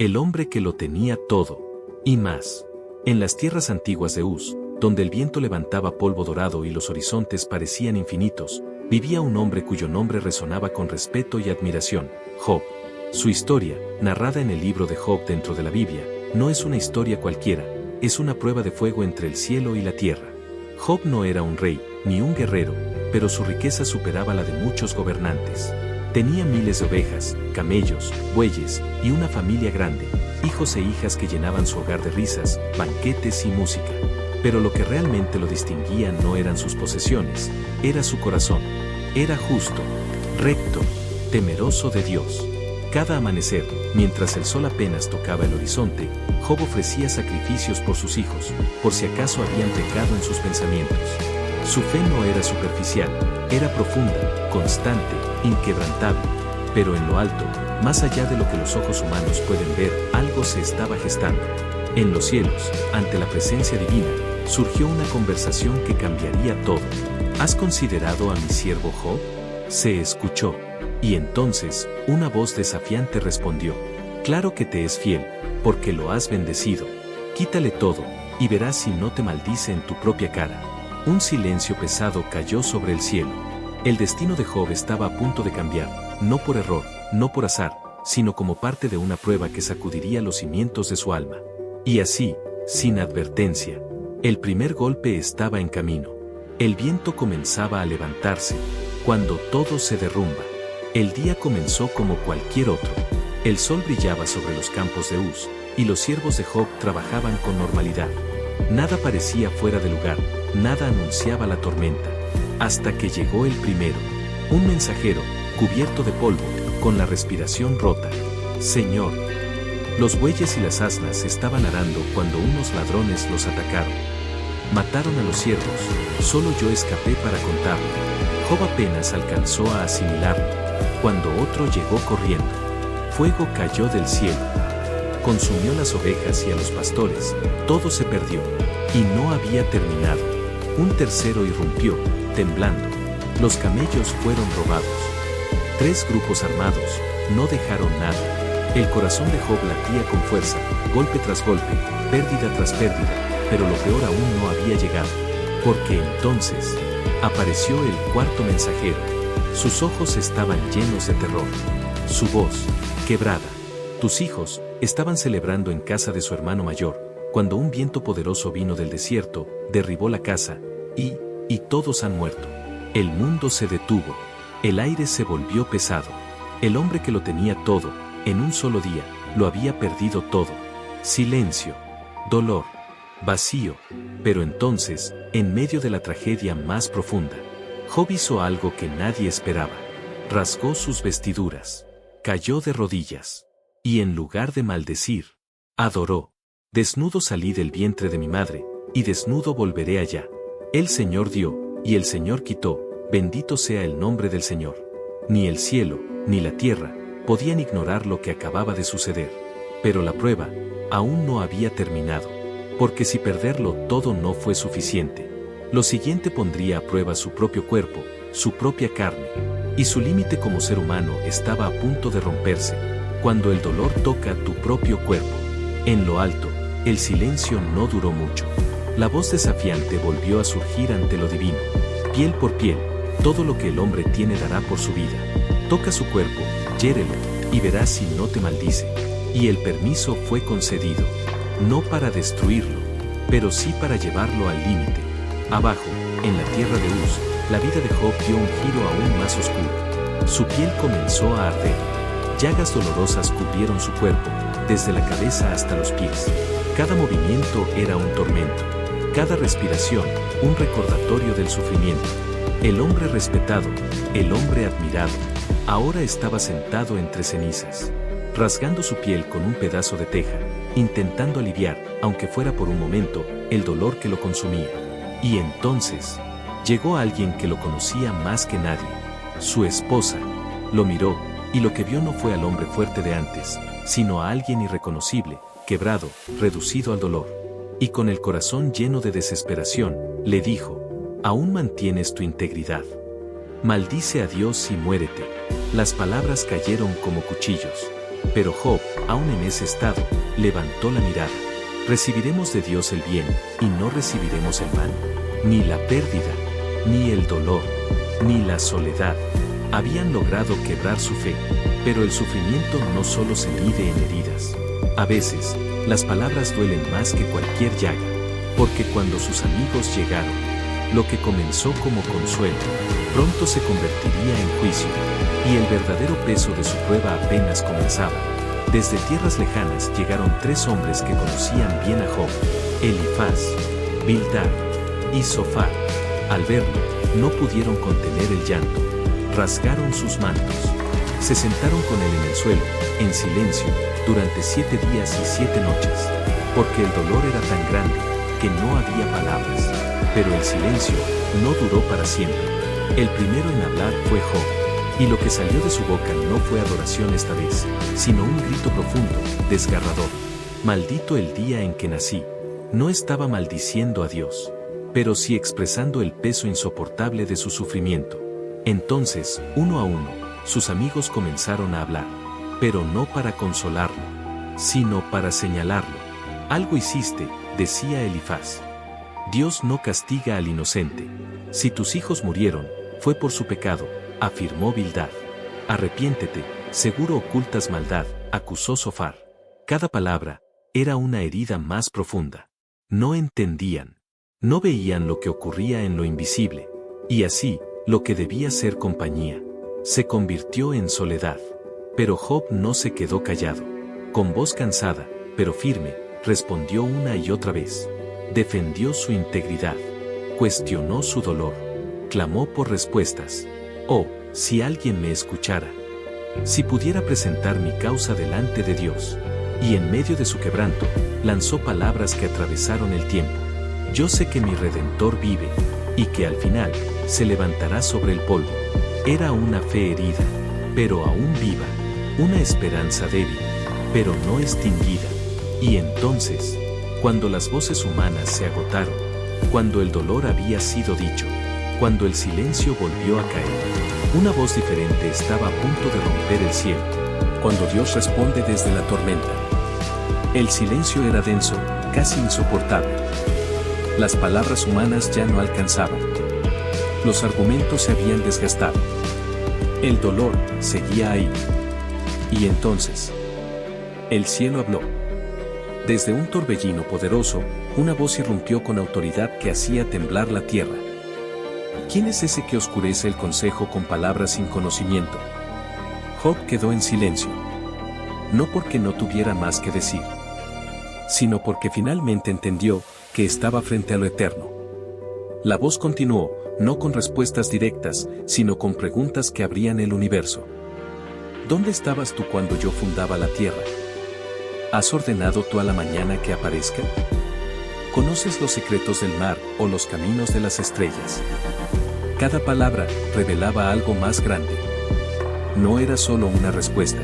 El hombre que lo tenía todo. Y más. En las tierras antiguas de Uz, donde el viento levantaba polvo dorado y los horizontes parecían infinitos, vivía un hombre cuyo nombre resonaba con respeto y admiración: Job. Su historia, narrada en el libro de Job dentro de la Biblia, no es una historia cualquiera, es una prueba de fuego entre el cielo y la tierra. Job no era un rey, ni un guerrero, pero su riqueza superaba la de muchos gobernantes. Tenía miles de ovejas, camellos, bueyes, y una familia grande, hijos e hijas que llenaban su hogar de risas, banquetes y música. Pero lo que realmente lo distinguía no eran sus posesiones, era su corazón. Era justo, recto, temeroso de Dios. Cada amanecer, mientras el sol apenas tocaba el horizonte, Job ofrecía sacrificios por sus hijos, por si acaso habían pecado en sus pensamientos. Su fe no era superficial, era profunda, constante, inquebrantable. Pero en lo alto, más allá de lo que los ojos humanos pueden ver, algo se estaba gestando. En los cielos, ante la presencia divina, surgió una conversación que cambiaría todo. ¿Has considerado a mi siervo Job? Se escuchó. Y entonces, una voz desafiante respondió: claro que te es fiel, porque lo has bendecido. Quítale todo, y verás si no te maldice en tu propia cara. Un silencio pesado cayó sobre el cielo. El destino de Job estaba a punto de cambiar, no por error, no por azar, sino como parte de una prueba que sacudiría los cimientos de su alma. Y así, sin advertencia, el primer golpe estaba en camino. El viento comenzaba a levantarse, cuando todo se derrumba. El día comenzó como cualquier otro. El sol brillaba sobre los campos de Uz, y los siervos de Job trabajaban con normalidad. Nada parecía fuera de lugar, nada anunciaba la tormenta. Hasta que llegó el primero. Un mensajero, cubierto de polvo, con la respiración rota. Señor. Los bueyes y las asnas estaban arando cuando unos ladrones los atacaron. Mataron a los siervos, solo yo escapé para contarlo. Job apenas alcanzó a asimilarlo, cuando otro llegó corriendo. Fuego cayó del cielo. Consumió las ovejas y a los pastores, todo se perdió. Y no había terminado. Un tercero irrumpió, temblando. Los camellos fueron robados. 3 grupos armados, no dejaron nada. El corazón de Job latía con fuerza, golpe tras golpe, pérdida tras pérdida, pero lo peor aún no había llegado. Porque entonces, apareció el cuarto mensajero. Sus ojos estaban llenos de terror. Su voz, quebrada. Tus hijos estaban celebrando en casa de su hermano mayor, cuando un viento poderoso vino del desierto, derribó la casa, y todos han muerto. El mundo se detuvo. El aire se volvió pesado. El hombre que lo tenía todo, en un solo día, lo había perdido todo. Silencio. Dolor. Vacío. Pero entonces, en medio de la tragedia más profunda, Job hizo algo que nadie esperaba. Rasgó sus vestiduras. Cayó de rodillas. Y en lugar de maldecir, adoró. Desnudo salí del vientre de mi madre, y desnudo volveré allá. El Señor dio, y el Señor quitó, bendito sea el nombre del Señor. Ni el cielo, ni la tierra, podían ignorar lo que acababa de suceder. Pero la prueba, aún no había terminado. Porque si perderlo todo no fue suficiente, lo siguiente pondría a prueba su propio cuerpo, su propia carne. Y su límite como ser humano estaba a punto de romperse, cuando el dolor toca tu propio cuerpo. En lo alto, el silencio no duró mucho. La voz desafiante volvió a surgir ante lo divino. Piel por piel, todo lo que el hombre tiene dará por su vida. Toca su cuerpo, hiérelo, y verás si no te maldice. Y el permiso fue concedido. No para destruirlo, pero sí para llevarlo al límite. Abajo, en la tierra de Uz, la vida de Job dio un giro aún más oscuro. Su piel comenzó a arder. Llagas dolorosas cubrieron su cuerpo, desde la cabeza hasta los pies. Cada movimiento era un tormento. Cada respiración, un recordatorio del sufrimiento. El hombre respetado, el hombre admirado, ahora estaba sentado entre cenizas, rasgando su piel con un pedazo de teja, intentando aliviar, aunque fuera por un momento, el dolor que lo consumía. Y entonces, llegó alguien que lo conocía más que nadie. Su esposa. Lo miró, y lo que vio no fue al hombre fuerte de antes, sino a alguien irreconocible, quebrado, reducido al dolor. Y con el corazón lleno de desesperación, le dijo: ¿aún mantienes tu integridad? Maldice a Dios y muérete. Las palabras cayeron como cuchillos. Pero Job, aún en ese estado, levantó la mirada. ¿Recibiremos de Dios el bien y no recibiremos el mal? Ni la pérdida, ni el dolor, ni la soledad habían logrado quebrar su fe, pero el sufrimiento no solo se mide en heridas. A veces, las palabras duelen más que cualquier llaga, porque cuando sus amigos llegaron, lo que comenzó como consuelo, pronto se convertiría en juicio, y el verdadero peso de su prueba apenas comenzaba. Desde tierras lejanas llegaron 3 hombres que conocían bien a Job: Elifaz, Bildad y Zofar. Al verlo, no pudieron contener el llanto. Rasgaron sus mantos. Se sentaron con él en el suelo, en silencio, durante 7 días y 7 noches, porque el dolor era tan grande que no había palabras. Pero el silencio no duró para siempre. El primero en hablar fue Job, y lo que salió de su boca no fue adoración esta vez, sino un grito profundo, desgarrador. Maldito el día en que nací. No estaba maldiciendo a Dios, pero sí expresando el peso insoportable de su sufrimiento. Entonces, uno a uno, sus amigos comenzaron a hablar, pero no para consolarlo, sino para señalarlo. Algo hiciste, decía Elifaz. Dios no castiga al inocente. Si tus hijos murieron, fue por su pecado, afirmó Bildad. Arrepiéntete, seguro ocultas maldad, acusó Zofar. Cada palabra era una herida más profunda. No entendían. No veían lo que ocurría en lo invisible. Y así, lo que debía ser compañía, se convirtió en soledad. Pero Job no se quedó callado. Con voz cansada, pero firme, respondió una y otra vez. Defendió su integridad. Cuestionó su dolor. Clamó por respuestas. Oh, si alguien me escuchara. Si pudiera presentar mi causa delante de Dios. Y en medio de su quebranto, lanzó palabras que atravesaron el tiempo. Yo sé que mi Redentor vive, y que al final, se levantará sobre el polvo. Era una fe herida, pero aún viva, una esperanza débil, pero no extinguida. Y entonces, cuando las voces humanas se agotaron, cuando el dolor había sido dicho, cuando el silencio volvió a caer, una voz diferente estaba a punto de romper el cielo. Cuando Dios responde desde la tormenta. El silencio era denso, casi insoportable. Las palabras humanas ya no alcanzaban. Los argumentos se habían desgastado. El dolor seguía ahí. Y entonces, el cielo habló. Desde un torbellino poderoso, una voz irrumpió con autoridad que hacía temblar la tierra. ¿Quién es ese que oscurece el consejo con palabras sin conocimiento? Job quedó en silencio. No porque no tuviera más que decir, sino porque finalmente entendió que estaba frente a lo eterno. La voz continuó, no con respuestas directas, sino con preguntas que abrían el universo. ¿Dónde estabas tú cuando yo fundaba la tierra? ¿Has ordenado tú a la mañana que aparezca? ¿Conoces los secretos del mar o los caminos de las estrellas? Cada palabra revelaba algo más grande. No era solo una respuesta.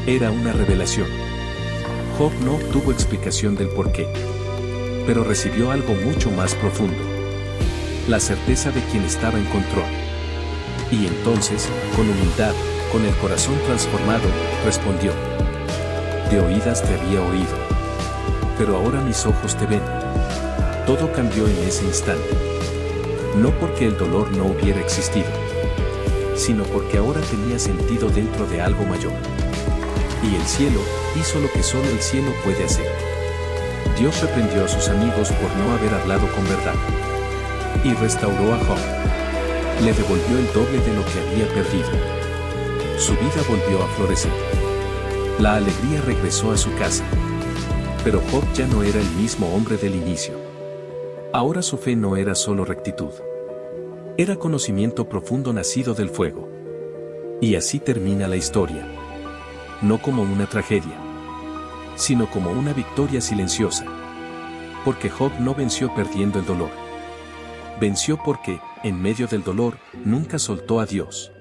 Era una revelación. Job no obtuvo explicación del porqué, pero recibió algo mucho más profundo. La certeza de quien estaba en control. Y entonces, con humildad, con el corazón transformado, respondió. De oídas te había oído, pero ahora mis ojos te ven. Todo cambió en ese instante. No porque el dolor no hubiera existido, sino porque ahora tenía sentido dentro de algo mayor. Y el cielo hizo lo que solo el cielo puede hacer. Dios reprendió a sus amigos por no haber hablado con verdad. Y restauró a Job. Le devolvió el doble de lo que había perdido. Su vida volvió a florecer. La alegría regresó a su casa. Pero Job ya no era el mismo hombre del inicio. Ahora su fe no era solo rectitud. Era conocimiento profundo nacido del fuego. Y así termina la historia. No como una tragedia, sino como una victoria silenciosa. Porque Job no venció perdiendo el dolor. Venció porque, en medio del dolor, nunca soltó a Dios.